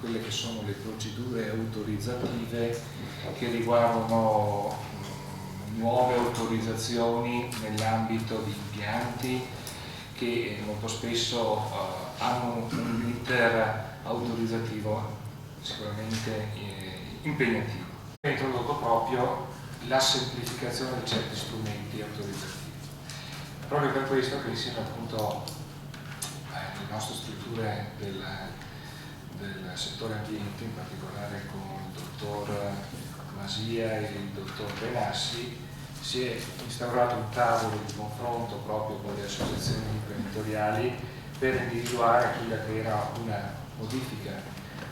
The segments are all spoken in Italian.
quelle che sono le procedure autorizzative che riguardano nuove autorizzazioni nell'ambito di impianti che molto spesso hanno un iter autorizzativo sicuramente impegnativo. Ho introdotto proprio la semplificazione di certi strumenti autorizzativi. Proprio per questo che insieme appunto le nostre strutture del settore ambiente, in particolare con il dottor Masia e il dottor Benassi, si è instaurato un tavolo di confronto proprio con le associazioni imprenditoriali per individuare quella che era una modifica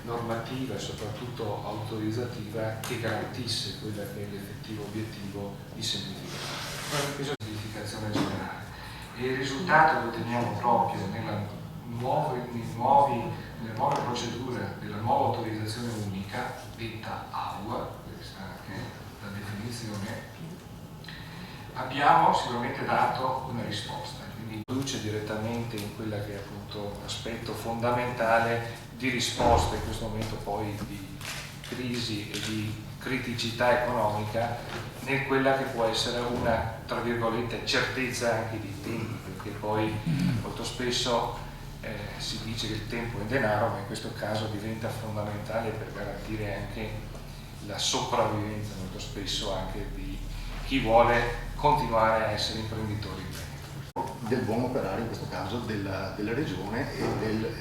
normativa e soprattutto autorizzativa che garantisse quella che è l'effettivo obiettivo di semplificazione generale. E il risultato lo otteniamo proprio nelle nuove procedure della nuova autorizzazione unica, detta AUA, questa che è la definizione. Abbiamo sicuramente dato una risposta, quindi introduce direttamente in quella che è appunto un aspetto fondamentale di risposta in questo momento poi di crisi e di criticità economica, in quella che può essere una, tra virgolette, certezza anche di tempi, perché poi molto spesso si dice che il tempo è denaro, ma in questo caso diventa fondamentale per garantire anche la sopravvivenza molto spesso anche di chi vuole continuare a essere imprenditori in Veneto. Del buon operare in questo caso della regione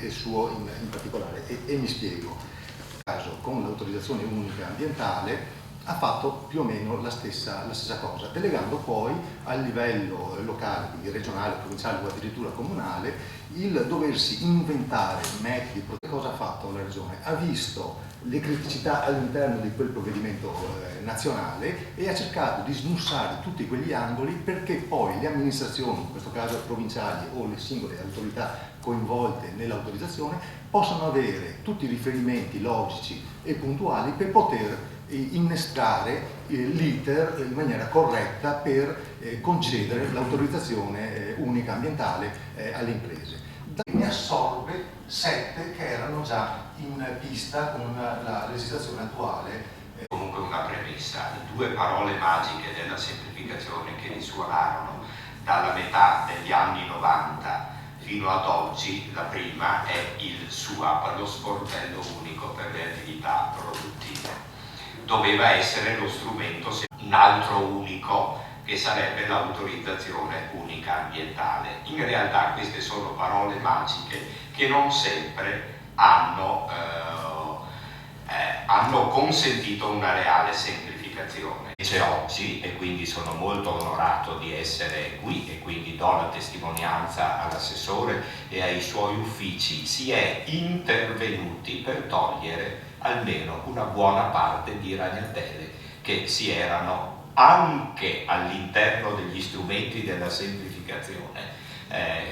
e suo in particolare e mi spiego. In questo caso con l'autorizzazione unica ambientale ha fatto più o meno la stessa cosa, delegando poi a livello locale, quindi regionale, provinciale o addirittura comunale, il doversi inventare metodi. Cosa ha fatto la regione? Ha visto le criticità all'interno di quel provvedimento nazionale e ha cercato di smussare tutti quegli angoli perché poi le amministrazioni, in questo caso provinciali o le singole autorità coinvolte nell'autorizzazione, possano avere tutti i riferimenti logici e puntuali per poter innescare l'iter in maniera corretta per concedere l'autorizzazione unica ambientale alle imprese. Ne assorbe 7 che erano già in pista con la legislazione attuale. Comunque una premessa, 2 parole magiche della semplificazione che risuonarono dalla metà degli anni 90 fino ad oggi. La prima è il SUAP, lo sportello unico per le attività produttive. Doveva essere lo strumento, un altro unico che sarebbe l'autorizzazione unica ambientale. In realtà queste sono parole magiche che non sempre hanno consentito una reale semplificazione. Invece oggi, e quindi sono molto onorato di essere qui e quindi do la testimonianza all'assessore e ai suoi uffici, si è intervenuti per togliere almeno una buona parte di ragnatele che si erano anche all'interno degli strumenti della semplificazione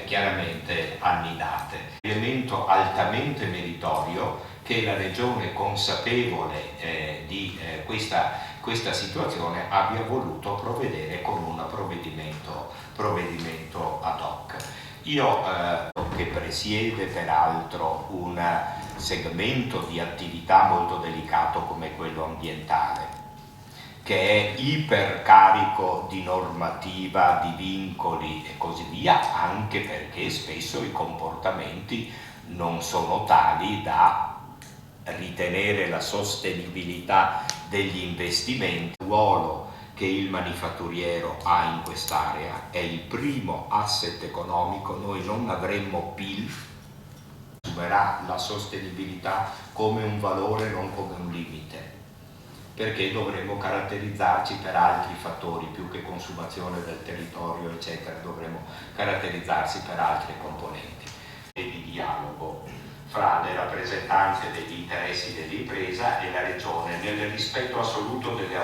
chiaramente annidate. Elemento altamente meritorio che la Regione, consapevole di questa situazione, abbia voluto provvedere con un provvedimento ad hoc. Io che presiede peraltro un segmento di attività molto delicato come quello ambientale, che è ipercarico di normativa, di vincoli e così via, anche perché spesso i comportamenti non sono tali da ritenere la sostenibilità degli investimenti. Il ruolo che il manifatturiero ha in quest'area è il primo asset economico. Noi non avremmo PIL, assumerà la sostenibilità come un valore, non come un limite, perché dovremmo caratterizzarci per altri fattori, più che consumazione del territorio eccetera, dovremmo caratterizzarsi per altre componenti. E di dialogo fra le rappresentanze degli interessi dell'impresa e la Regione nel rispetto assoluto delle